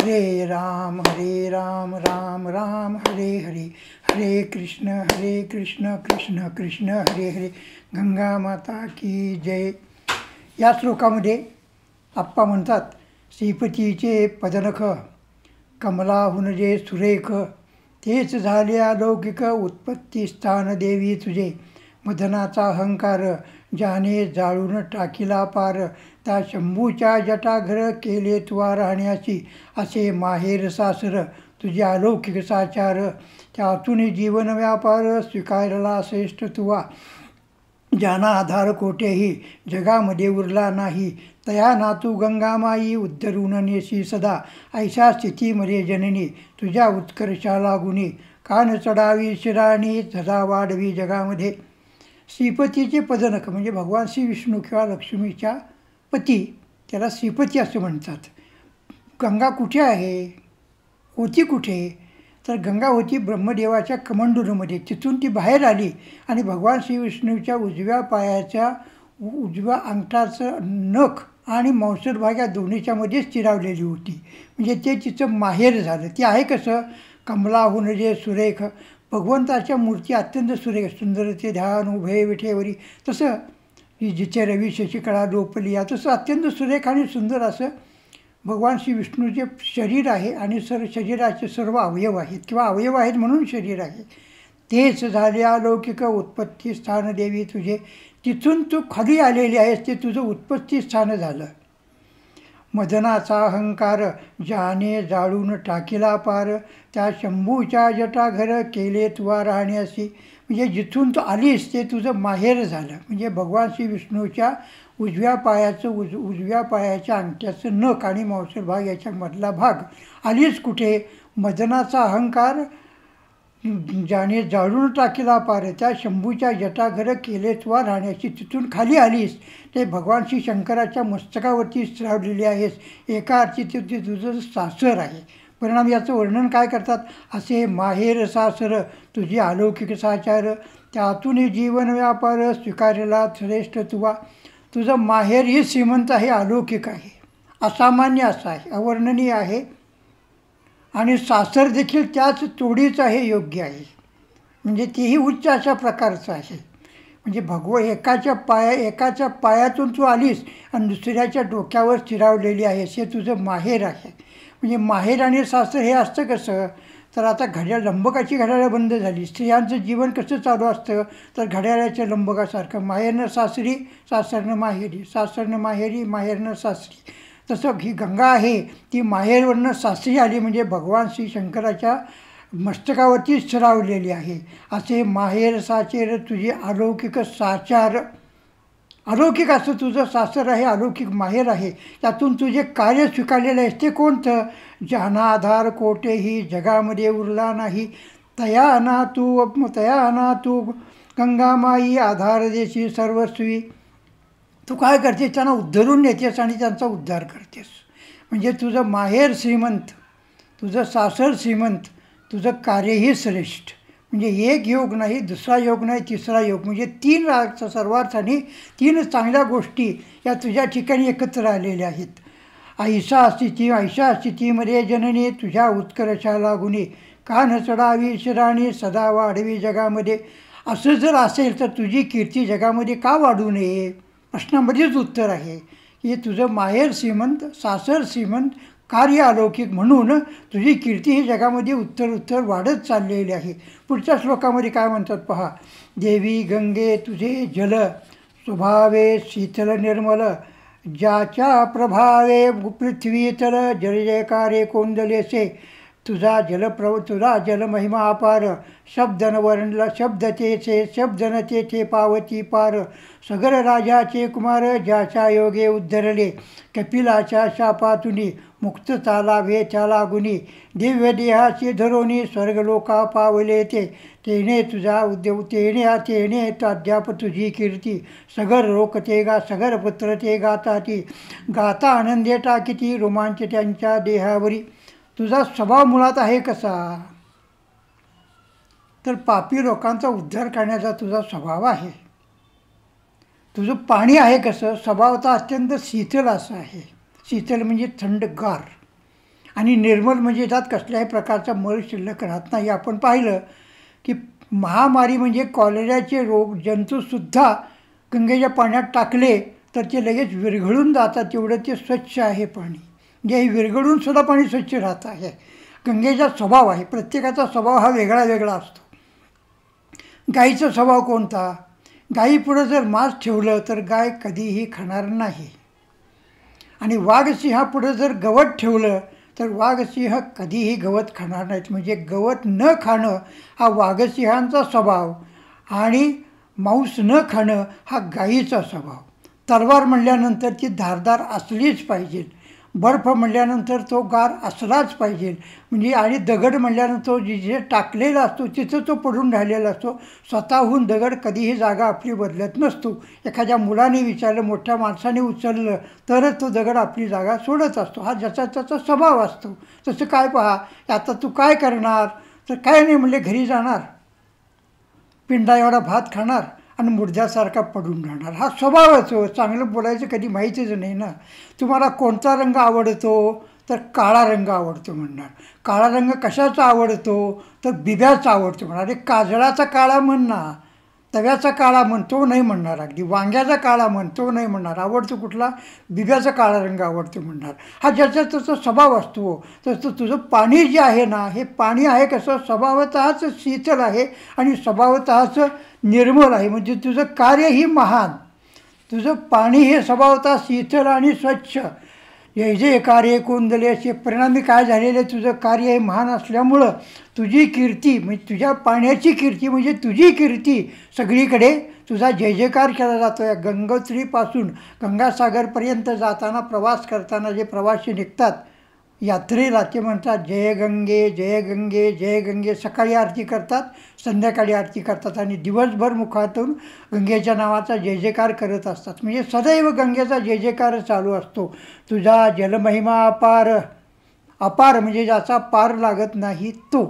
हरे राम राम राम हरे हरे, हरे कृष्ण कृष्ण कृष्ण हरे हरे. गंगा माता की जय. या श्लोकामध्ये आप्पा म्हणतात, श्रीपतीचे पदनख कमलाहुन जे सुरेख, तेच झाले अलौकिक उत्पत्ती स्थान देवी तुझे. मदनाचा अहंकार ज्याने जाळून टाकिला पार, त्या शंभूच्या जटाघर केले तुवा राहण्याची. असे माहेर सासर तुझे अलौकिक साचार, त्यातून जीवन व्यापार स्वीकारला श्रेष्ठ तुवा. ज्याना आधार कोठेही जगामध्ये उरला नाही, तया नातू गंगामाई उद्धरून नेसी सदा. ऐशा स्थितीमध्ये जननी तुझ्या उत्कर्षाला गुणी, कान चढावी शिराणी सदा वाढवी जगामध्ये. श्रीपतीचे पदनख म्हणजे भगवान श्री विष्णू किंवा लक्ष्मीच्या पती, त्याला श्रीपती असं म्हणतात. गंगा कुठे आहे, होती कुठे, तर गंगा होती ब्रह्मदेवाच्या कमंडलूमध्ये. तिथून ती बाहेर आली आणि भगवान श्री विष्णूच्या उजव्या पायाच्या उजव्या अंगठाचं नख आणि मौसर भाग या दोन्हीच्यामध्येच स्थिरावलेली होती. म्हणजे ते तिचं माहेर झालं. ते आहे कसं, कमलाहुन जे सुरेख. भगवंताच्या मूर्ती अत्यंत सुरेख, सुंदर ते ध्यान उभे विठेवरी. तसं जिथे रवी शशिकळा लोपली, तसं अत्यंत सुरेख आणि सुंदर असं भगवान श्री विष्णूचे शरीर आहे. आणि शरीराचे सर्व अवयव आहेत किंवा अवयव आहेत म्हणून शरीर आहे. तेच झाले अलौकिक उत्पत्ती स्थान देवी तुझे. तिथून तू खाली आलेली आहेस, ते तुझं उत्पत्ती स्थान झालं. मदनाचा अहंकार ज्याने जाळून टाकिला पार, त्या शंभूच्या जटाघर केले तुवा राहण्यासी. म्हणजे जिथून तू आलीस ते तुझं माहेर झालं. म्हणजे भगवान श्री विष्णूच्या उजव्या पायाचं उजव्या पायाच्या अंगठ्याचं नख आणि मौसर भाग याच्या मधला भाग. आलीस कुठे, मदनाचा अहंकार ज्याने जाळून टाकिला पार, त्या शंभूच्या जटाघर केले तुवा राहण्याची. तिथून खाली आलीस ते भगवान श्री शंकराच्या मस्तकावरती स्थिरावलेली आहेस. एका अर्थी ते तुझं सासर आहे. परिणाम याचं वर्णन काय करतात, असे माहेर सासर तुझी अलौकिक साचार, त्यातून जीवन व्यापार स्वीकारला श्रेष्ठ तुवा. तुझं माहेर हे श्रीमंत आहे, अलौकिक आहे, असामान्य असं आहे, अवर्णनीय आहे. आणि सासर देखील त्याच तोडीचं आहे, योग्य आहे. म्हणजे तेही उच्च अशा प्रकारचं आहे. म्हणजे एकाच्या पायातून तू आलीस आणि दुसऱ्याच्या डोक्यावर स्थिरावलेली आहेस, हे तुझं माहेर आहे. म्हणजे माहेर आणि सासर हे असतं कसं, तर आता लंबकाची घड्याळं बंद झाली. स्त्रियांचं जीवन कसं चालू असतं, तर घड्याळाच्या लंबकासारखं. माहेरनं सासरी, सासरनं माहेरी, सासरनं माहेरी, माहेरनं सासरी. तसं ही गंगा आहे ती माहेरवरनं सासरी आली, म्हणजे भगवान श्री शंकराच्या मस्तकावरती स्थिरावलेली आहे. असे माहेर साचेर तुझे अलौकिक साचार. अलौकिक असं तुझं सासर आहे, अलौकिक माहेर आहे. त्यातून तुझे कार्य स्वीकारलेलं आहे. ते कोणतं, ज्याना आधार कोठेही जगामध्ये उरला नाही, तया ना तू गंगामाई आधार देशी सर्वस्वी. तू काय करतेस, त्यांना उद्धरून नेतेस आणि त्यांचा उद्धार करतेस. म्हणजे तुझं माहेर श्रीमंत, तुझं सासर श्रीमंत, तुझं कार्यही श्रेष्ठ. म्हणजे एक योग नाही, दुसरा योग नाही, तिसरा योग. म्हणजे सर्वार्थाने तीन चांगल्या गोष्टी या तुझ्या ठिकाणी एकत्र आलेल्या आहेत. ऐशा स्थितीमध्ये जननी तुझ्या उत्कर्षाला गुणी, कान चढावी शिराणी सदा वाढवी जगामध्ये. असं जर असेल तर तुझी कीर्ती जगामध्ये का वाढू नये, प्रश्नामध्येच उत्तर आहे की तुझं माहेर श्रीमंत, सासर श्रीमंत, कार्य अलौकिक, म्हणून तुझी कीर्ती ही जगामध्ये उत्तर वाढत चाललेली आहे. पुढच्या श्लोकामध्ये काय म्हणतात पहा, देवी गंगे तुझे जल स्वभावे शीतल निर्मल, ज्याच्या प्रभावे पृथ्वी तल जय जयकारे कोंदलेसे. तुझा जलमहिमा अपार, शब्दन वर्णला शब्द तेचे, शब्दन तेथे पावती पार. सगर राजाचे कुमार ज्याच्या योगे उद्धरले, कपिलाच्या शापातुनी मुक्त चालावे त्याला गुणी. दिव्य देहाचे धरोनी स्वर्गलोका पावले ते, तेने तुझा उद्योग तेने अद्याप तुझी कीर्ती. सगर सगर पुत्र ते गाताती, गाता आनंदे टाकीती रोमांच त्यांच्या देहावरी. तुझा स्वभाव मुळात आहे कसा, तर पापी लोकांचा उद्धार करण्याचा तुझा स्वभाव आहे. तुझं पाणी आहे कसं, स्वभावता अत्यंत शीतल असं आहे. शीतल म्हणजे थंडगार. आणि निर्मल म्हणजे त्यात कसल्याही प्रकारचा मळ शिल्लक राहत नाही. आपण पाहिलं की महामारी म्हणजे कॉलेराचे रोग जंतूसुद्धा गंगेच्या पाण्यात टाकले तर ते लगेच विरघळून जातात. एवढं ते स्वच्छ आहे पाणी. म्हणजे हे विरघळूनसुद्धा पाणी स्वच्छ राहत आहे. गंगेचा स्वभाव आहे. प्रत्येकाचा स्वभाव हा वेगळा वेगळा असतो. गाईचा स्वभाव कोणता? गाईपुढं जर मांस ठेवलं तर गाय कधीही खाणार नाही. आणि वाघसिंहापुढं जर गवत ठेवलं तर वाघसिंह कधीही गवत खाणार नाहीत. म्हणजे गवत न खाणं हा वाघसिंहांचा स्वभाव आणि मांस न खाणं हा गाईचा स्वभाव. तलवार म्हणल्यानंतर ती धारदार असलीच पाहिजे. बर्फ म्हणल्यानंतर तो गार असलाच पाहिजे. म्हणजे आणि दगड म्हणल्यानंतर जिथे टाकलेला असतो तिथं तो पडून राहिलेला असतो. स्वतःहून दगड कधीही जागा आपली बदलत नसतो. एखाद्या मुलाने विचारलं, मोठ्या माणसाने उचललं तरच तो दगड आपली जागा सोडत असतो. हा ज्याचा त्याचा स्वभाव असतो. तसं काय पहा, आता तू काय करणार? तर काय नाही म्हणले, घरी जाणार, पिंडा एवढा भात खाणार आणि मुर्द्यासारखा पडून राहणार. हा स्वभावच हो. चांगलं बोलायचं कधी माहितीच नाही ना. तुम्हाला कोणता रंग आवडतो? तर काळा रंग आवडतो म्हणणार. काळा रंग कशाचा आवडतो? तर बिब्याचा आवडतो म्हणणार. अरे काजळाचा काळा म्हण ना, तव्याचा काळा म्हण, तो नाही म्हणणार. अगदी वांग्याचा काळा म्हण, तो नाही म्हणणार. आवडतो कुठला? बिब्याचा काळा रंग आवडतो म्हणणार. हा ज्याचा त्याचा स्वभाव असतो. तसं तुझं पाणी जे आहे ना, हे पाणी आहे कसं? स्वभावतःच शीतल आहे आणि स्वभावतःच निर्मल आहे. म्हणजे तुझं कार्यही महान. तुझं पाणी हे स्वभावतः शीतल आणि स्वच्छ. हे जे कार्य कोंदले असे परिणामी काय झालेले, तुझं कार्य हे महान असल्यामुळं तुझी कीर्ती म्हणजे तुझ्या पाण्याची कीर्ती म्हणजे तुझी कीर्ती सगळीकडे तुझा जय जयकार केला जातो. या गंगोत्रीपासून गंगासागरपर्यंत जाताना प्रवास करताना जे प्रवासी निघतात यात्रेला ते म्हणतात जय गंगे जय गंगे जय गंगे. सकाळी आरती करतात, संध्याकाळी आरती करतात आणि दिवसभर मुखातून गंगेच्या नावाचा जय जयकार करत असतात. म्हणजे सदैव गंगेचा जय जयकार चालू असतो. तुझा जलमहिमा अपार. अपार म्हणजे ज्याचा पार लागत नाही तो.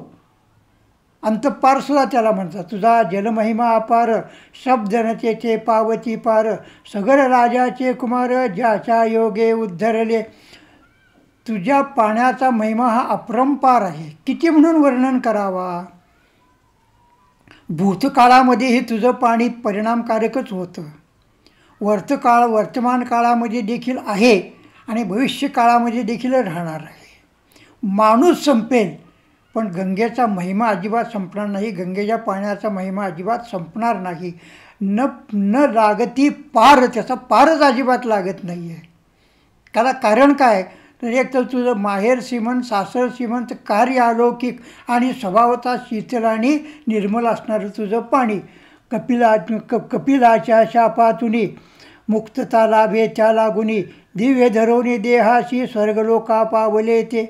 अंतपारसुद्धा त्याला म्हणतात. तुझा जलमहिमा अपार. शब्द जनतेचे पावती पार. सगर राजाचे कुमार ज्याच्या योगे उद्धरले. तुझ्या पाण्याचा महिमा हा अपरंपार आहे. किती म्हणून वर्णन करावा. भूतकाळामध्येही तुझं पाणी परिणामकारकच होतं. वर्तमान काळामध्ये देखील आहे आणि भविष्य काळामध्ये देखील राहणार आहे. माणूस संपेल पण गंगेचा महिमा अजिबात संपणार नाही. गंगेच्या पाण्याचा महिमा अजिबात संपणार नाही. न लागती पार. त्याचा पारच अजिबात लागत नाही आहे. त्याला कारण काय? तर एक तर तुझं माहेर श्रीमंत, सासर श्रीमंत, कार्य अलौकिक आणि स्वभावतः शीतल आणि निर्मल असणारं तुझं पाणी. कपिलाच्या शापातुनी मुक्तता लाभे त्या लागुनी. दिव्य धरवणे देहाशी स्वर्गलोका पावले ते.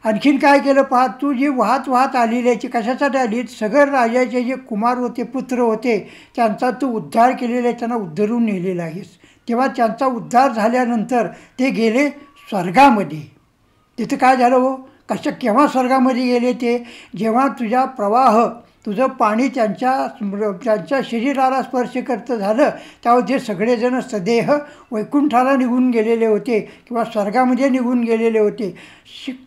आणखीन काय केलं पहा, तू जी वाहत वाहत आलेली आहे कशासाठी आली? सगर राजाचे जे कुमार होते, पुत्र होते, त्यांचा तू उद्धार केलेला आहे, त्यांना उद्धरून नेलेला आहेस. तेव्हा त्यांचा उद्धार झाल्यानंतर ते गेले स्वर्गामध्ये. तिथं काय झालं हो? केव्हा स्वर्गामध्ये गेले ते? जेव्हा तुझा प्रवाह, तुझं पाणी त्यांच्या शरीराला स्पर्श करतं झालं त्यावेळी ते सगळेजण सदेह वैकुंठाला निघून गेलेले होते किंवा स्वर्गामध्ये निघून गेलेले होते.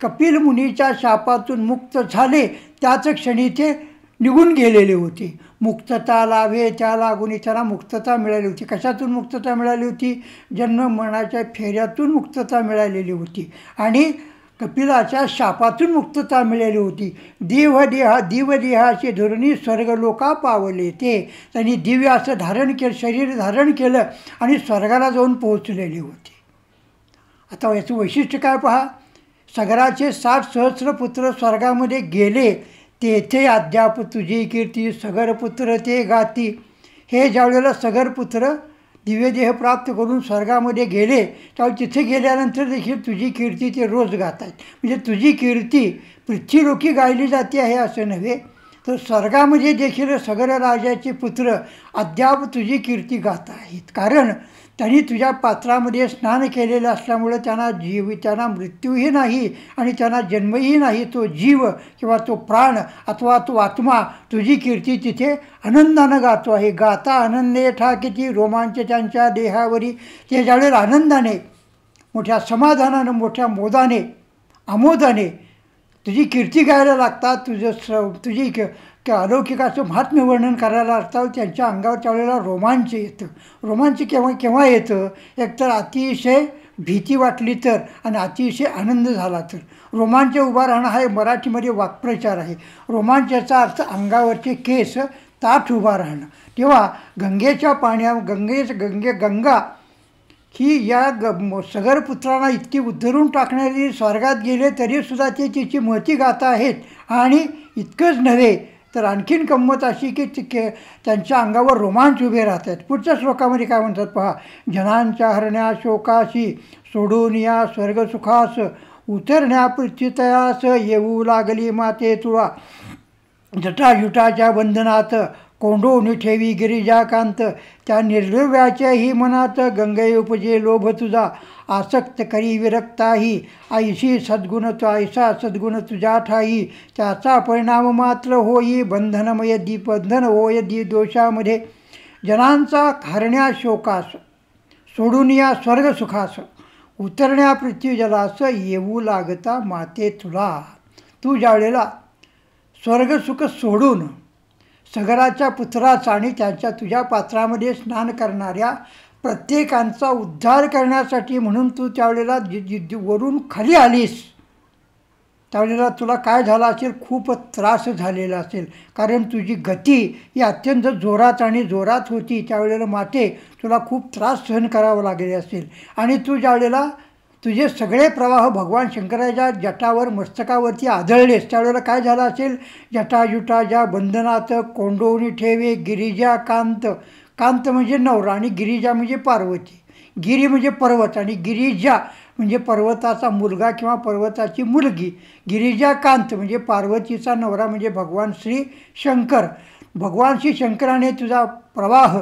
कपिल मुनीच्या शापातून मुक्त झाले त्याच क्षणी ते निघून गेलेले होते. मुक्तता लाभे त्या लागून त्याला मुक्तता मिळाली होती. कशातून मुक्तता मिळाली होती? जन्म मरणाच्या फेऱ्यातून मुक्तता मिळालेली होती आणि कपिलाच्या शापातून मुक्तता मिळाली होती. दिवदेहाचे धोरणी स्वर्गलोका पावले ते. त्यांनी दिव्य असं धारण केलं, शरीर धारण केलं आणि स्वर्गाला जाऊन पोहोचलेले होते. आता याचं वैशिष्ट्य काय पहा. सगराचे 60 सहस्र पुत्र स्वर्गामध्ये गेले, तेथे अद्याप तुझी कीर्ती सगरपुत्र ते गाती. हे ज्यावेळेला सगरपुत्र दिव्यदेह प्राप्त करून स्वर्गामध्ये गेले त्यावेळी तिथे गेल्यानंतर देखील तुझी कीर्ती ते रोज गात आहेत. म्हणजे तुझी कीर्ती पृथ्वीलोकी गायली जाते आहे असं नव्हे, तर स्वर्गामध्ये देखील सगर राजाचे पुत्र अद्याप तुझी कीर्ती गात आहेत. कारण त्यांनी तुझ्या पात्रामध्ये स्नान केलेलं असल्यामुळं त्यांना मृत्यूही नाही आणि त्यांना जन्मही नाही. तो जीव किंवा तो प्राण अथवा तो आत्मा तुझी कीर्ती तिथे आनंदानं गातो आहे. गाता आनंदे ठाकिती रोमांच त्यांच्या देहावरी. ते ज्यावेळेला आनंदाने, मोठ्या समाधानानं, मोठ्या मोदाने आमोदाने तुझी कीर्ती गायला लागतात, तुझी अलौकिकाचं महात्म्य वर्णन करायला लागतं. त्यांच्या अंगावर त्यावेळेला रोमांच येतं. रोमांच केव्हा केव्हा येतं? एकतर अतिशय भीती वाटली तर, आणि अतिशय आनंद झाला तर. रोमांच उभा राहणं हा मराठीमध्ये वाक्प्रचार आहे. रोमांचाचा अर्थ अंगावरचे केस ताठ उभा राहणं. तेव्हा गंगेच्या गंगा ही या सगरपुत्रांना इतकी उद्धरून टाकणारी, स्वर्गात गेले तरीसुद्धा ते तिची महती गाथा आहेत. आणि इतकंच नव्हे तर आणखीन गंमत अशी की त्यांच्या अंगावर रोमांच उभे राहतात. पुढच्या श्लोकामध्ये काय म्हणतात पहा. जनांच्या हरण्या शोकाशी सोडून या स्वर्गसुखास, उतरण्या पृथ्वीतयास येऊ लागली माते तुळा. जटाजुटाच्या बंधनात कोंडून ठेवी गिरिजाकांत, त्या निर्लव्याच्याही मनात गंगे उपजे लोभ तुझा. आसक्त करी विरक्ताही ऐशी ऐसा सद्गुण तुझ्या ठाई. त्याचा परिणाम मात्र होई बंधन होय दोषामध्ये. जनांचा हरण्या शोकास सोडून या स्वर्गसुखास, उतरण्या पृथ्वी जलास येऊ लागता माते तुला. तू ज्यावेळेला स्वर्गसुख सोडून सगराच्या पुत्राचा आणि त्यांच्या तुझ्या पात्रामध्ये स्नान करणाऱ्या प्रत्येकांचा उद्धार करण्यासाठी म्हणून तू त्यावेळेला वरून खाली आलीस, त्यावेळेला तुला काय झालं असेल? खूप त्रास झालेला असेल. कारण तुझी गती ही अत्यंत जोरात होती. त्यावेळेला माते तुला खूप त्रास सहन करावा लागले असेल. आणि तू ज्यावेळेला तुझे सगळे प्रवाह भगवान शंकराच्या जटावर मस्तकावरती आदळलेस, त्यावेळेला काय झालं असेल? जटाजुटाच्या बंधनात कोंडवणी ठेवे गिरिजा कांत. कांत म्हणजे नवरा आणि गिरिजा म्हणजे पार्वती. गिरी म्हणजे पर्वत आणि गिरिजा म्हणजे पर्वताचा मुलगा किंवा पर्वताची मुलगी. गिरिजा कांत म्हणजे पार्वतीचा नवरा म्हणजे भगवान श्री शंकर. भगवान श्री शंकराने तुझा प्रवाह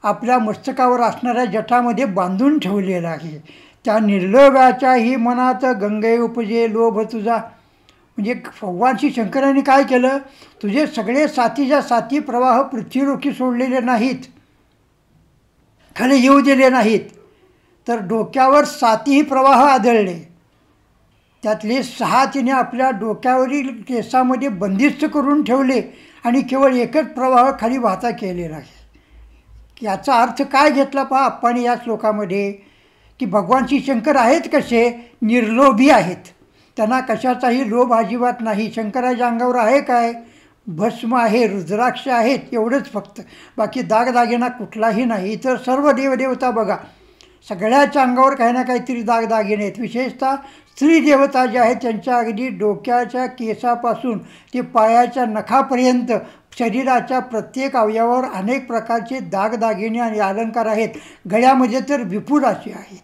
आपल्या मस्तकावर असणाऱ्या जटामध्ये बांधून ठेवलेला आहे. त्या निर्लोभाच्याही मनात गंगे उपजे लोभ तुझा. म्हणजे भगवान श्री शंकराने काय केलं? तुझे सगळे साथीच्या साथी प्रवाह पृथ्वीरोखी सोडलेले नाहीत, खाली येऊ दिले नाहीत, तर डोक्यावर 7ही प्रवाह आदळले. त्यातले 6 तिने आपल्या डोक्यावरील केसामध्ये बंदिस्त करून ठेवले आणि केवळ एकच प्रवाह खाली वाहता केलेला आहे. याचा अर्थ काय घेतला पहा आपण या श्लोकामध्ये, की भगवान श्री शंकर आहेत कसे? निर्लोभी आहेत. त्यांना कशाचाही लोभ अजिबात नाही. शंकराच्या अंगावर आहे काय? भस्म आहे, रुद्राक्ष आहेत, एवढंच फक्त. बाकी दागदागिना कुठलाही नाही. तर सर्व देवदेवता बघा, सगळ्याच्या अंगावर काही ना काहीतरी दागदागिने आहेत. विशेषतः स्त्री देवता ज्या आहेत त्यांच्या अगदी डोक्याच्या केसापासून ते पायाच्या नखापर्यंत शरीराच्या प्रत्येक अवयवावर अनेक प्रकारचे दागदागिने आणि अलंकार आहेत. गळ्यामध्ये तर विपुल असे आहेत.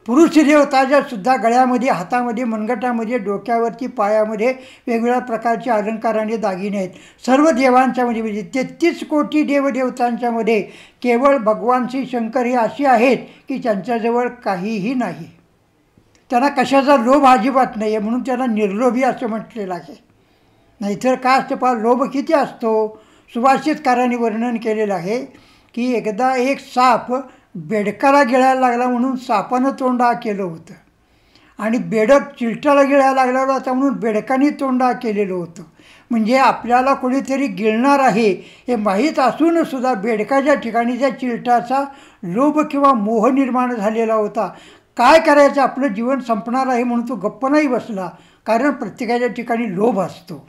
पुरुष देवताच्या सुद्धा गळ्यामध्ये, हातामध्ये, मनगटामध्ये, डोक्यावरती, पायामध्ये वेगवेगळ्या प्रकारचे अलंकार आणि दागिने आहेत. सर्व देवांच्या म्हणजे 33 कोटी देवदेवतांच्यामध्ये केवळ भगवान श्री शंकर हे असे आहेत की त्यांच्याजवळ काहीही नाही. त्यांना कशाचा लोभ अजिबात नाही आहे, म्हणून त्यांना निर्लोभी असं म्हटलेलं आहे. नाहीतर काय असतं पहा, लोभ किती असतो? सुभाषितकारांनी वर्णन केलेलं आहे की एकदा एक साप बेडकाला गिळायला लागला म्हणून सापानं तोंडा केलं होतं, आणि बेडक चिलटाला गिळायला लागला होता म्हणून बेडकाने तोंडा केलेलं होतं. म्हणजे आपल्याला कोणीतरी गिळणार आहे हे माहीत असूनसुद्धा बेडकाच्या ठिकाणी त्या चिलटाचा लोभ किंवा मोह निर्माण झालेला होता. काय करायचं? आपलं जीवन संपणार आहे म्हणून तो गप्प नाही बसला. कारण प्रत्येकाच्या ठिकाणी लोभ असतो.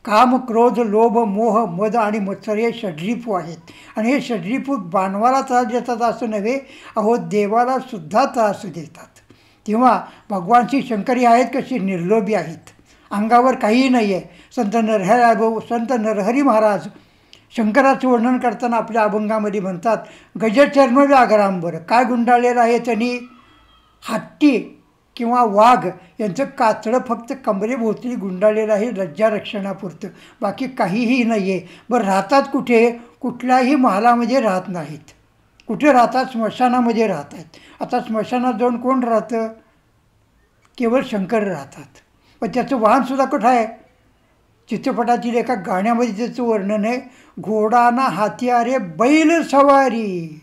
काम, क्रोध, लोभ, मोह, मद आणि मत्सर हे षड्रिपू आहेत. आणि हे षड्रिपू मानवाला त्रास देतात असं नव्हे, अहो देवाला सुद्धा त्रास देतात. तेव्हा भगवान श्री शंकरी आहेत कसे? निर्लोभी आहेत. अंगावर काहीही नाही आहे. संत नरहरी महाराज शंकराचं वर्णन करताना आपल्या अभंगामध्ये म्हणतात, गजचर्म व्याघ्रांबर. काय गुंडाळलेलं आहे त्यांनी? हत्ती किंवा वाघ यांचं कातडं फक्त कमरेभोवती गुंडाळलेलं आहे लज्जा रक्षणापुरतं, बाकी काहीही नाही आहे. बरं राहतात कुठे? कुठल्याही महालामध्ये राहत नाहीत. कुठे राहतात? स्मशानामध्ये राहत आहेत. आता स्मशानात जाऊन कोण राहतं? केवळ शंकर राहतात. पण त्याचं वाहनसुद्धा कुठं आहे? चित्रपटातील एका गाण्यामध्ये त्याचं वर्णन आहे, घोडाना हातियारे बैल सवारी.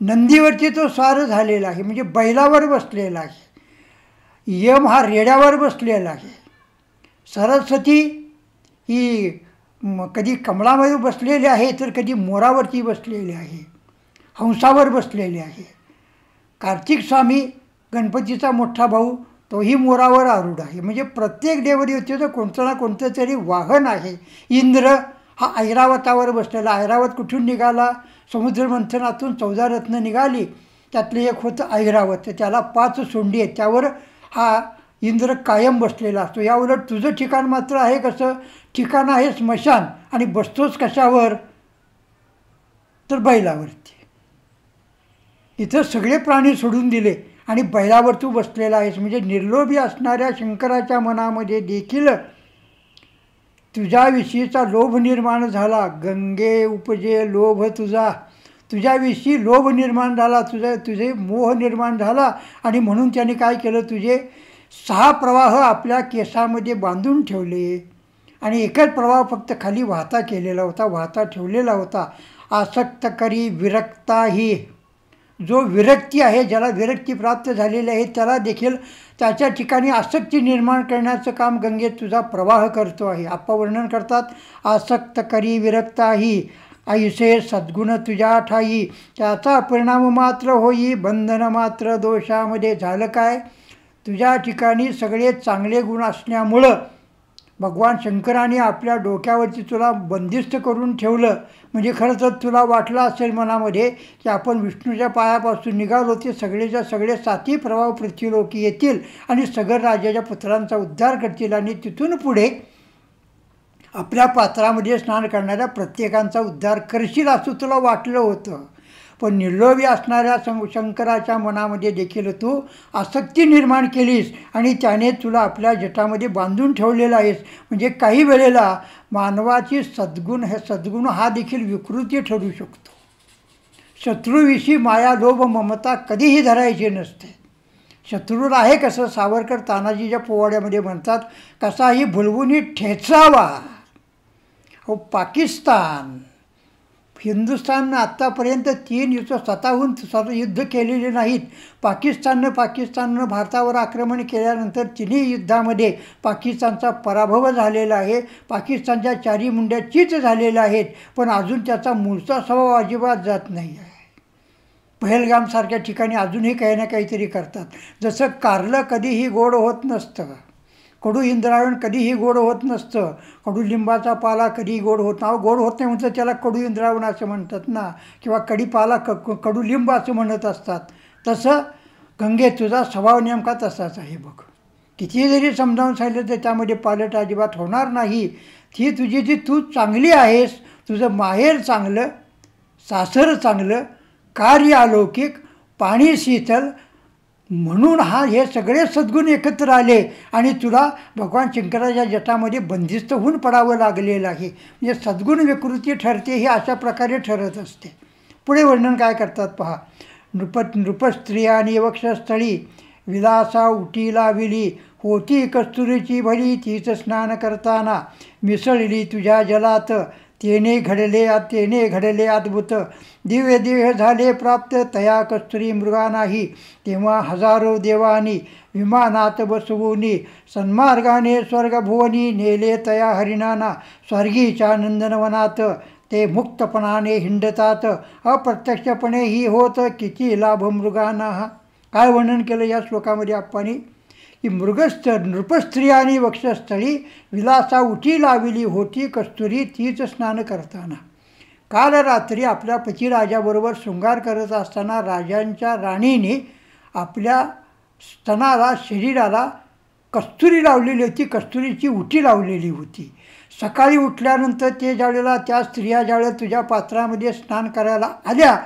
नंदीवरती तो स्वार झालेला आहे, म्हणजे बैलावर बसलेला आहे. यम हा रेड्यावर बसलेला आहे. सरस्वती ही कधी कमळामध्ये बसलेली आहे तर कधी मोरावरती बसलेली आहे, हंसावर बसलेले आहे. कार्तिक स्वामी गणपतीचा मोठा भाऊ तोही मोरावर आरूढ आहे. म्हणजे प्रत्येक देवदेवतेचं कोणतं ना कोणतं तरी वाहन आहे. इंद्र हा ऐरावतावर बसलेला. ऐरावत कुठून निघाला? समुद्र मंथनातून 14 रत्न निघाली, त्यातले एक होतं ऐरावत. त्याला 5 सोंडी आहेत, त्यावर हा इंद्र कायम बसलेला असतो. याउलट तुझं ठिकाण मात्र आहे कसं? ठिकाण आहे स्मशान, आणि बसतोच कशावर? तर बैलावरती. इथं सगळे प्राणी सोडून दिले आणि बैलावर तू बसलेला आहेस. म्हणजे निर्लोभी असणाऱ्या शंकराच्या मनामध्ये देखील तुझ्याविषयीचा लोभ निर्माण झाला. गंगे उपजे लोभ तुझा. तुझ्याविषयी लोभ निर्माण झाला, तुझे मोह निर्माण झाला, आणि म्हणून त्याने काय केलं? तुझे 6 प्रवाह आपल्या केसामध्ये बांधून ठेवले आणि एकच प्रवाह फक्त खाली वाहता केलेला होता, वाहता ठेवलेला होता. आसक्त करी विरक्ताही. जो विरक्ती आहे, ज्याला विरक्ती प्राप्त झालेली आहे, त्याला देखील त्याच्या ठिकाणी आसक्ती निर्माण करण्याचं काम गंगेत तुझा प्रवाह करतो आहे. आप्पा वर्णन करतात, आसक्त करी विरक्ताही ऐसे सद्गुण तुझ्या ठाई, त्याचा परिणाम मात्र होई बंधन मात्र दोषामध्ये. झालं काय? तुझ्या ठिकाणी सगळे चांगले गुण असल्यामुळं भगवान शंकराने आपल्या डोक्यावरती तुला बंदिस्त करून ठेवलं. म्हणजे खरं तर तुला वाटलं असेल मनामध्ये की आपण विष्णूच्या पायापासून निघालो, ते सगळेच्या सगळे 7ही प्रवाह पृथ्वीलोकी येतील आणि सगर राजाच्या पुत्रांचा उद्धार करतील, आणि तिथून पुढे आपल्या पात्रामध्ये स्नान करणाऱ्या प्रत्येकांचा उद्धार करशील असं तुला वाटलं होतं. पण निर्लोभी असणाऱ्या शंकराच्या मनामध्ये देखील तू आसक्ती निर्माण केलीस आणि त्याने तुला आपल्या जटामध्ये बांधून ठेवलेला आहेस. म्हणजे काही वेळेला मानवाची सद्गुण हा देखील विकृती ठरू शकतो. शत्रूविषयी माया लोभ ममता कधीही धरायची नसते. शत्रूला आहे कसं? सावरकर तानाजीच्या पोवाड्यामध्ये म्हणतात, कसाही भुलवून ठेचावा. हो, पाकिस्तान, हिंदुस्थाननं आत्तापर्यंत 3 युद्ध स्वतःहून युद्ध केलेले नाहीत. पाकिस्ताननं भारतावर आक्रमण केल्यानंतर 3ही युद्धामध्ये पाकिस्तानचा पराभव झालेला आहे. पाकिस्तानच्या 4 मुंड्या चीच झालेल्या आहेत, पण अजून त्याचा मूळचा स्वभाव अजिबात जात नाही आहे. पहलगामसारख्या ठिकाणी अजूनही काही ना काहीतरी करतात. जसं कारलं कधीही गोड होत नसतं, कडू इंद्रायण कधीही गोड होत नसतं, कडुलिंबाचा पाला कधीही गोड होत नाही. गोड होत नाही म्हणतं त्याला कडू इंद्रायण असं म्हणतात ना, किंवा कडीपाला कडुलिंब असं म्हणत असतात. तसं गंगे तुझा स्वभाव नेमका तसाच आहे बघ. किती जरी समजावून सांगितलं तर त्यामध्ये पालट अजिबात होणार नाही. ती तुझी जी तू चांगली आहेस, तुझं माहेर चांगलं, सासर चांगलं, कार्य अलौकिक, पाणी शीतल, म्हणून हे सगळे सद्गुण एकत्र आले आणि तुला भगवान शंकराच्या जटामध्ये बंदिस्त होऊन पडावं लागलेलं आहे. म्हणजे सद्गुण विकृती ठरते ही अशा प्रकारे ठरत असते. पुढे वर्णन काय करतात पहा. नृपस्त्रियानी वक्षस्थळी विलासा उटी लाविली, होती कस्तुरीची भली तीच स्नान करताना, मिसळली तुझ्या जलात तेने घडले अद्भुत, दिव्य दिव्य झाले प्राप्त तया कस्तुरी मृगानाही. तेव्हा हजारो देवानी विमानात बसवूनी, सन्मार्गाने स्वर्गभुवनी नेले तया हरिणाना. स्वर्गीच्या नंदनवनात ते मुक्तपणाने हिंडतात, अप्रत्यक्षपणे ही होत किती लाभ मृगांना. काय वर्णन केलं या श्लोकामध्ये आप्पांनी? की नृपस्त्रियानी वक्षस्थळी विलासा उटी लाविली, होती कस्तुरी तीच स्नान करताना. काल रात्री आपल्या पतिराजाबरोबर शृंगार करत असताना राजांच्या राणीने आपल्या स्तनाला, शरीराला कस्तुरी लावलेली होती, कस्तुरीची उटी लावलेली होती. सकाळी उठल्यानंतर त्या स्त्रिया ज्यावेळेला तुझ्या पात्रामध्ये स्नान करायला आल्या,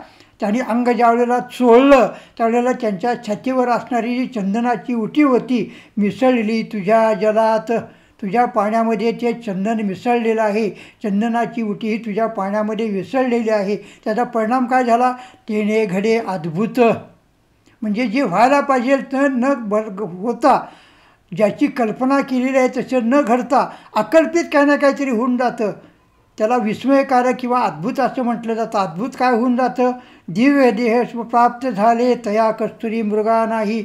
त्यांनी अंग ज्यावेळेला चोळलं त्यावेळेला त्यांच्या छातीवर असणारी जी चंदनाची उटी होती, मिसळली तुझ्या जलात, तुझ्या पाण्यामध्ये ते चंदन मिसळलेलं आहे. चंदनाची उटी ही तुझ्या पाण्यामध्ये मिसळलेली आहे. त्याचा परिणाम काय झाला? तेने घडे अद्भुत. म्हणजे जे व्हायला पाहिजे तर न होता, ज्याची कल्पना केलेली आहे तसं न घडता अकल्पित काही ना काहीतरी होऊन जातं. त्याला विस्मयकारक किंवा अद्भुत असं म्हटलं जातं. अद्भुत काय होऊन जातं? दिव्य देह प्राप्त झाले तया कस्तुरी मृगानाही.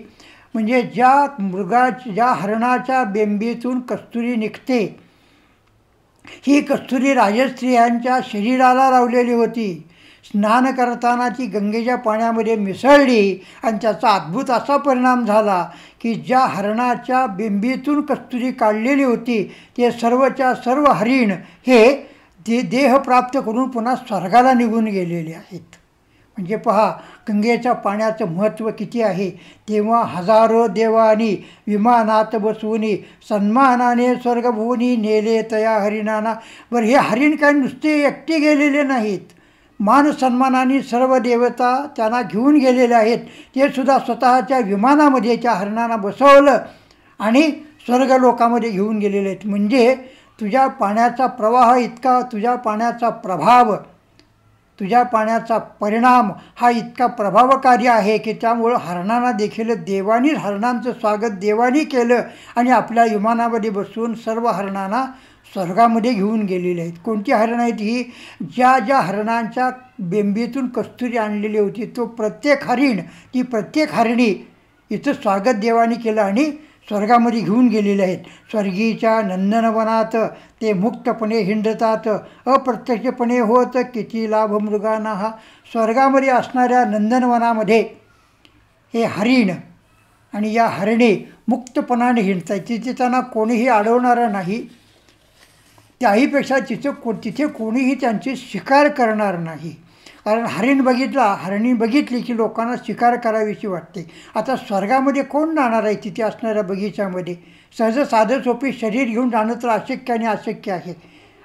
म्हणजे ज्या हरणाच्या बेंबीतून कस्तुरी निघते, ही कस्तुरी राजस्त्रियांच्या शरीराला लावलेली होती. स्नान करताना ती गंगेच्या पाण्यामध्ये मिसळली आणि त्याचा अद्भुत असा परिणाम झाला की ज्या हरणाच्या बिंबीतून कस्तुरी काढलेली होती ते सर्वच्या सर्व हरिण हे देह प्राप्त करून पुन्हा स्वर्गाला निघून गेलेले आहेत. म्हणजे पहा गंगेच्या पाण्याचं महत्त्व किती आहे. तेव्हा हजारो देवानी विमानात बसवूनी सन्मानाने स्वर्गभुवनी नेले तया हरिणाना. बरं, हे हरिण काय नुसते एकटे गेलेले नाहीत, मान सन्मानाने सर्व देवता त्यांना घेऊन गेलेले आहेत. ते सुद्धा स्वतःच्या विमानामध्ये त्या हरणांना बसवलं आणि स्वर्गलोकामध्ये घेऊन गेलेले आहेत. म्हणजे तुझ्या पाण्याचा प्रवाह इतका, तुझ्या पाण्याचा प्रभाव, तुझ्या पाण्याचा परिणाम हा इतका प्रभावकारी आहे की त्यामुळं हरणांना देखील देवानीच, हरणांचं स्वागत देवानी केलं आणि आपल्या विमानामध्ये बसवून सर्व हरणांना स्वर्गामध्ये घेऊन गेलेले आहेत. कोणती हरणं आहेत ही? ज्या हरणांच्या बेंबीतून कस्तुरी आणलेली होती तो प्रत्येक हरिण, ती प्रत्येक हरणी इथं स्वागत देवानी केलं आणि स्वर्गामध्ये घेऊन गेलेले आहेत. स्वर्गीच्या नंदनवनात ते मुक्तपणे हिंडतात, अप्रत्यक्षपणे होत किती लाभ मृगांना. हा स्वर्गामध्ये असणाऱ्या नंदनवनामध्ये हे हरिण आणि या हरणे मुक्तपणाने हिंडतात. तिथे त्यांना कोणीही अडवणारं नाही. त्याहीपेक्षा तिथे कोणीही त्यांची शिकार करणार नाही. कारण हरणी बघितली की लोकांना शिकार करावीशी वाटते. आता स्वर्गामध्ये कोण जाणार आहे तिथे असणाऱ्या बगीच्यामध्ये? सहज साधं सोपी शरीर घेऊन जाणं तर अशक्य आणि अशक्य आहे.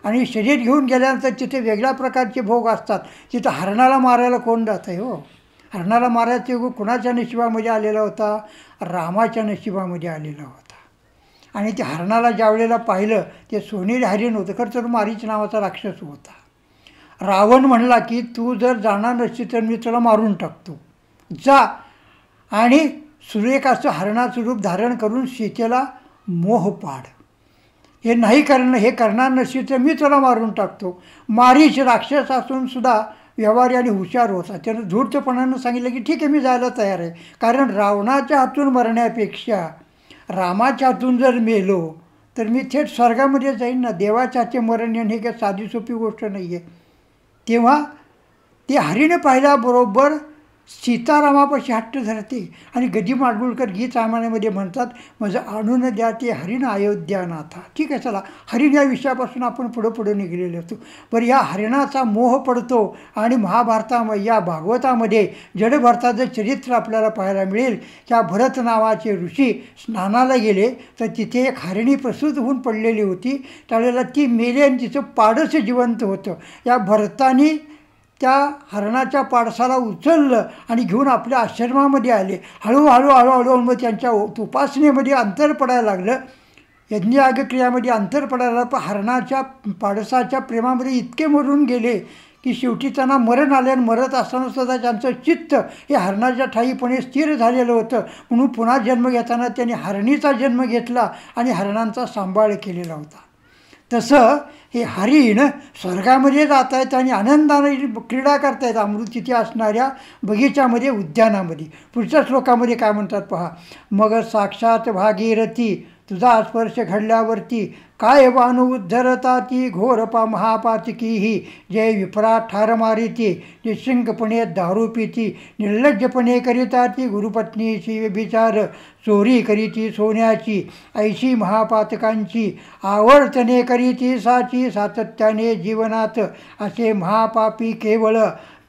आणि शरीर घेऊन गेल्यानंतर तिथे वेगळ्या प्रकारचे भोग असतात. तिथं हरणाला मारायला कोण जात आहे हो? हरणाला मारायचा योग कुणाच्या नशिबामध्ये आलेला होता? रामाच्या नशिबामध्ये आलेला होता. आणि ते हरणाला ज्यावेळेला पाहिलं ते सोनेरी हरिण होतं, खरं तर मारीच नावाचा राक्षस होता. रावण म्हणला की तू जर जाणार नसती तर मी तुला मारून टाकतो, जा. आणि सुरेख असं हरणाचं रूप धारण करून सीतेला मोह पाड. हे करणार नसती तर मी तुला मारून टाकतो. मारीच राक्षस असून सुद्धा व्यवहारी आणि हुशार होता. त्यानं धूर्तपणानं सांगितलं की ठीक आहे, मी जायला तयार आहे. कारण रावणाच्या हातून मरण्यापेक्षा रामाच्या हातून जर मेलो तर मी थेट स्वर्गामध्ये जाईन ना. देवाच्या हाती मरण येणं हे काही साधी सोपी गोष्ट नाही आहे. तेव्हा ते हरिण पाहिल्याबरोबर सीतारामापाशी हट्ट धरते आणि गदी माडगुळकर गीत रामायणामध्ये म्हणतात, माझं आणून द्या ते हरिण अयोध्यानाथा. ठीक आहे, चला हरिण या विषयापासून आपण पुढं निघलेलो होतो. बरं, या हरिणाचा मोह पडतो आणि या भागवतामध्ये जडभरताचं चरित्र आपल्याला पाहायला मिळेल. त्या भरत नावाचे ऋषी स्नानाला गेले तर तिथे एक हरिणी प्रसूत होऊन पडलेली होती. त्यावेळेला ती मेली आणि तिचं पाडस जिवंत होतं. या भरतानी त्या हरणाच्या पाडसाला उचललं आणि घेऊन आपल्या आश्रमामध्ये आले. हळूहळू मग त्यांच्या उपासनेमध्ये अंतर पडायला लागलं, यज्ञयागक्रियामध्ये अंतर पडायला लागलं. पण हरणाच्या पाडसाच्या प्रेमामध्ये इतके मरून गेले की शेवटी त्यांना मरण आले. आणि मरत असताना सुद्धा त्यांचं चित्त हे हरणाच्या ठाईपणे स्थिर झालेलं होतं. म्हणून पुन्हा जन्म घेताना त्यांनी हरणीचा जन्म घेतला आणि हरणांचा सांभाळ केलेला होता. तसं हे हरिण स्वर्गामध्ये जात आहेत आणि आनंदाने क्रीडा करतायत अमृत तिथे असणाऱ्या बगीच्यामध्ये, उद्यानामध्ये. पुढच्या श्लोकामध्ये काय म्हणतात पहा. मग साक्षात भागीरथी तुझा स्पर्श घडल्यावरती काय वाणू उद्धरता ती घोरपा महापातकीही. जय विपरा ठार मारिती निशंकपणे दारू पिती. निर्लज्जपणे करिता ती गुरुपत्नीची व्यभिचार. चोरी करीती सोन्याची ऐशी महापातकांची. आवर्तने करीती साची सातत्याने जीवनात. असे महापापी केवळ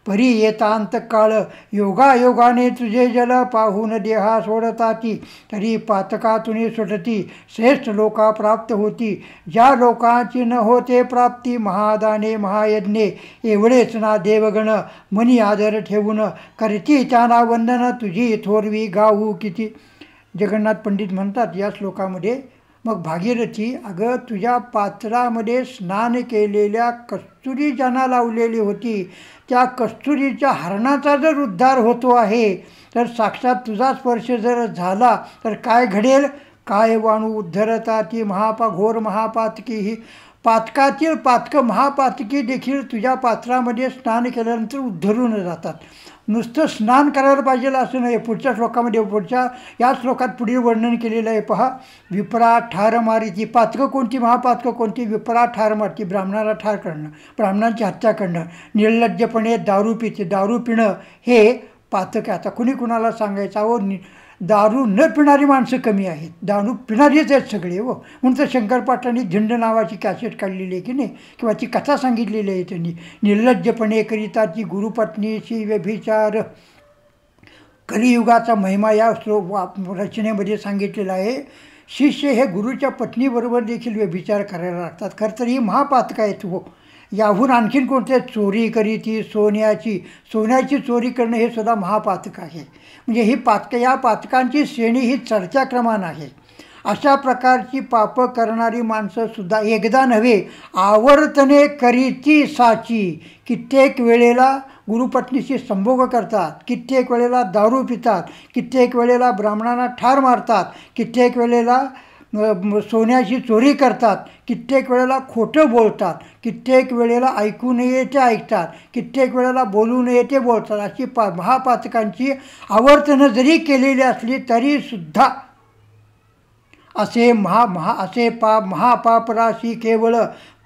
परी येतांत काळ. योगायोगाने तुझे जल पाहून देहा सोडताती. तरी पातकातून सुटती श्रेष्ठ लोका प्राप्त होती. ज्या लोकांची न होते प्राप्ती महादाने महायज्ञे. एवढेच ना देवगण मनी आदर ठेवून. करती त्यांना वंदन तुझी थोरवी गाऊ किती. जगन्नाथ पंडित म्हणतात या श्लोकामध्ये, मग भागीरथी, अगं तुझ्या पात्रामध्ये स्नान केलेल्या कस्तुरी ज्यांना लावलेली होती त्या कस्तुरीच्या हरणाचा जर उद्धार होतो आहे तर साक्षात तुझा स्पर्श जर झाला तर काय घडेल. काय वाणू उद्धरता ती घोर महापातकी ही. पातकातील पातकं महापातकी देखील तुझ्या पात्रामध्ये स्नान केल्यानंतर उद्धरून जातात. नुसतं स्नान करायला पाहिजे असं नाही. पुढच्या श्लोकामध्ये या श्लोकात पुढील वर्णन केलेलं आहे पहा. विप्रा ठार मारिती. पातकं कोणती, महापातकं कोणती? विप्रा ठार मारती, ब्राह्मणाला ठार करणं, ब्राह्मणांची हत्या करणं. निर्लज्जपणे दारू पिते. दारू पिणं हे पातक आहे. आता कुणी कुणाला सांगायचं अहो दारू न पिणारी माणसं कमी आहेत, दारू पिणारीच आहेत सगळे हो. म्हणून तर शंकर पाटलांनी झिंड नावाची कॅसेट काढलेली आहे की नाही, किंवा ती कथा सांगितलेली आहे त्यांनी. निर्लज्जपणे करिताची गुरुपत्नीशी व्यभिचार. कलियुगाचा महिमा या रचनेमध्ये सांगितलेला आहे. शिष्य हे गुरुच्या पत्नीबरोबर देखील व्यभिचार करायला लागतात. खरं तर ही महापातक आहेत हो. याहून आणखीन कोणते? चोरी करीती सोन्याची चोरी करणं हे सुद्धा महापातक आहे. म्हणजे ही पातकं, या पातकांची श्रेणी ही चढत्या क्रमानं आहे. अशा प्रकारची पापं करणारी माणसंसुद्धा एकदा नव्हे आवर्तने करीती साची. कित्येक वेळेला गुरुपत्नीशी संभोग करतात, कित्येक वेळेला दारू पितात, कित्येक वेळेला ब्राह्मणांना ठार मारतात, कित्येक वेळेला सोन्याची चोरी करतात, कित्येक वेळेला खोटं बोलतात, कित्येक वेळेला ऐकू नये ते ऐकतात, कित्येक वेळेला बोलू नये ते बोलतात. अशी महापातकांची आवर्तनं जरी केलेली असली तरीसुद्धा असे महापाप राशी केवळ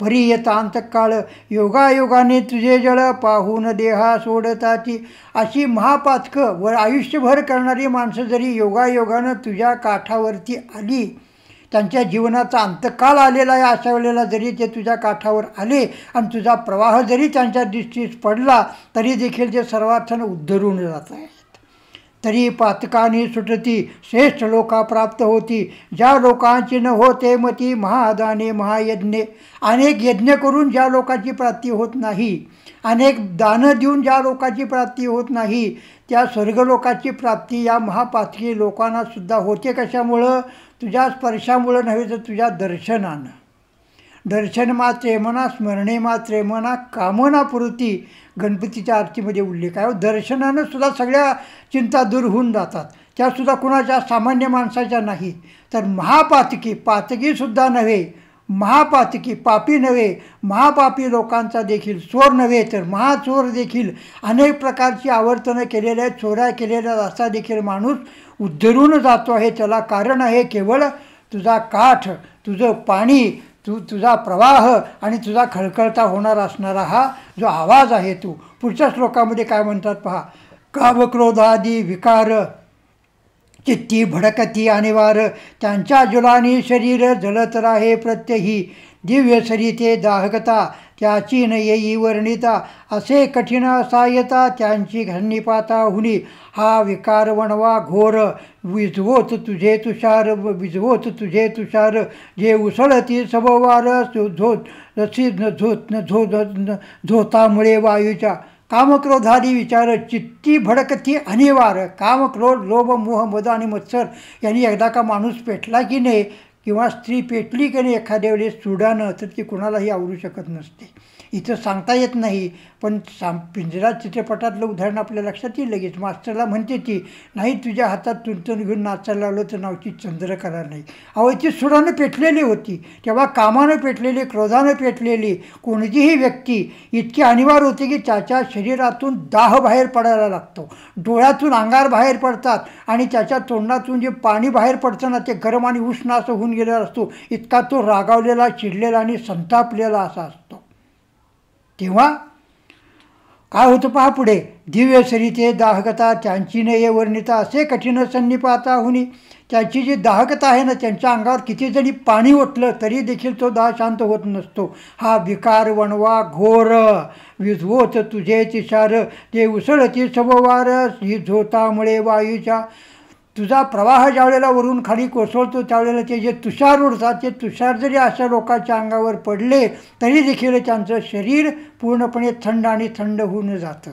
परियतांतकाळ. योगायोगाने तुझे जळ पाहून देहा सोडताती. अशी महापातकं व आयुष्यभर करणारी माणसं जरी योगायोगानं तुझ्या काठावरती आली, त्यांच्या जीवनाचा अंतकाळ आलेला आहे, अशा वेळेला जरी ते तुझ्या काठावर आले आणि तुझा प्रवाह जरी त्यांच्या दृष्टीस पडला तरी देखील ते सर्वार्थानं उद्धरून जात आहेत. तरी पातकानी सुटती श्रेष्ठ लोका प्राप्त होती. ज्या लोकांची न होते मती महादाने महायज्ञे. अनेक यज्ञ करून ज्या लोकांची प्राप्ती होत नाही, अनेक दानं देऊन ज्या लोकांची प्राप्ती होत नाही, त्या स्वर्गलोकाची प्राप्ती या महापातकी लोकांनासुद्धा होते. कशामुळं? तुझ्या स्पर्शामुळं नव्हे तर तुझ्या दर्शनानं. दर्शन मात्रे मना, स्मरणे मात्रे मना, कामना पुरती गणपतीच्या आरतीमध्ये उल्लेख आहे. दर्शनानं सुद्धा सगळ्या चिंता दूर होऊन जातात. त्यासुद्धा कुणाच्या सामान्य माणसाच्या नाही. तर महापातकी, पातकीसुद्धा नव्हे, महापातकी, पापी नव्हे, महापापी लोकांचा देखील, चोर नव्हे तर महाचोर देखील, अनेक प्रकारची आवर्तनं केलेल्या आहेत, चोऱ्या केलेल्या असा देखील माणूस उद्धरून जातो आहे. त्याला कारण आहे केवळ तुझा काठ, तुझं पाणी, तुझा प्रवाह आणि तुझा खळखळता होणार असणारा हा जो आवाज आहे तो. पुढच्या श्लोकामध्ये काय म्हणतात पहा. कामक्रोधादी विकार चित्ती भडकती अनिवार. त्यांच्या जुलानी शरीर जलत राहे प्रत्यही. दिव्य सरिते दाहकता त्याची न येई वर्णिता. असे कठीण असायता त्यांची घन्निपाता हुनी. हा विकार वणवा घोर विझवोत तुझे तुषार, विझवोत तुझे तुषार. जे उसळती सबवार झोतामुळे वायूच्या. कामक्रोधादी विचार चित्ती भडकती अनिवार्य. कामक्रोध, लोभ, मोह, मद आणि मत्सर यांनी एकदा का माणूस पेटला की नाही, किंवा स्त्री पेटली की नाही एखाद्या वेळेस चुडानं, तर ती कुणालाही आवडू शकत नसते. इथं सांगता येत नाही, पण पिंजरा चित्रपटातलं उदाहरण आपल्या लक्षात येईल लगेच. मास्तरला म्हणते ती, नाही तुझ्या हातात तुंतून घेऊन नाचायला लावलं तर नावची चंद्रकला नाही. अहो ती सुडानं पेटलेली होती. तेव्हा कामानं पेटलेली, क्रोधानं पेटलेली कोणतीही व्यक्ती इतकी अनिवार्य होती की त्याच्या शरीरातून दाह बाहेर पडायला लागतो, डोळ्यातून अंगार बाहेर पडतात आणि त्याच्या तोंडातून जे पाणी बाहेर पडतं ना ते गरम आणि उष्ण असं होऊन गेलेला असतो. इतका तो रागावलेला, चिडलेला आणि संतापलेला असा असतो. तेव्हा काय होतं पहा पुढे. दिव्य सरिते दाहकता त्यांची नये वर्णिता. असे कठीण सन्निपाता हुनी. त्याची जी दाहकता आहे ना, त्यांच्या अंगावर किती जरी पाणी ओतलं तरी देखील तो दाह शांत होत नसतो. हा विकार वणवा घोर विझवोत तुझे तिशार. ते उसळती सबवार ही झोतामुळे वायूच्या. तुझा प्रवाह ज्यावेळेला वरून खाली कोसळतो त्यावेळेला ते जे तुषार उडतात, ते तुषार जरी अशा लोकांच्या अंगावर पडले तरी देखील त्यांचं शरीर पूर्णपणे थंड आणि थंड होऊन जातं.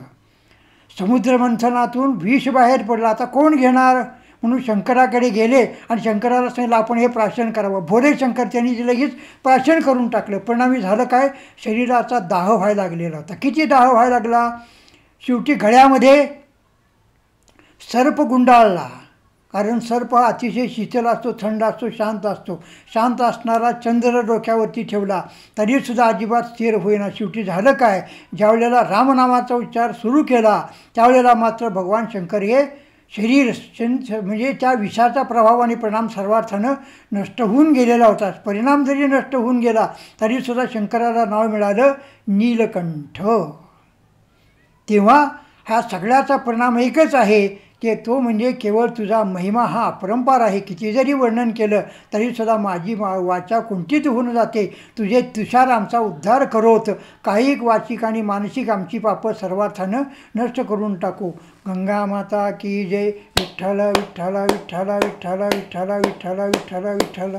समुद्रमंथनातून विष बाहेर पडलं, आता कोण घेणार म्हणून शंकराकडे गेले आणि शंकराला सांगितलं आपण हे प्राशन करावं. भोले शंकर त्यांनी जे लगेच प्राशन करून टाकलं. परिणामी झालं काय, शरीराचा दाह व्हायला लागलेला होता. किती दाह व्हायला लागला, शेवटी गळ्यामध्ये सर्प गुंडाळला. कारण सर्प हा अतिशय शीतल असतो, थंड असतो, शांत असतो. शांत असणारा चंद्र डोक्यावरती ठेवला तरीसुद्धा अजिबात स्थिर होईना. शेवटी झालं काय, ज्यावेळेला रामनामाचा उच्चार सुरू केला त्यावेळेला मात्र भगवान शंकर हे शरीर म्हणजे त्या विषाचा प्रभाव आणि परिणाम सर्वार्थानं नष्ट होऊन गेलेला होता. परिणाम जरी नष्ट होऊन गेला तरीसुद्धा शंकराला नाव मिळालं नीलकंठ. तेव्हा ह्या सगळ्याचा परिणाम एकच आहे की तो म्हणजे केवळ तुझा महिमा हा अपरंपार आहे. किती जरी वर्णन केलं तरीसुद्धा माझी वाचा कुंठित होऊन जाते. तुझे तुषार आमचा उद्धार करोत, कायिक वाचिक आणि मानसिक आमची पापं सर्वार्थानं नष्ट करून टाकू. गंगा माता की जय. विठ्ठल विठ्ठल विठ्ठल विठ्ठल विठ्ठल विठ्ठल विठ्ठल विठ्ठल.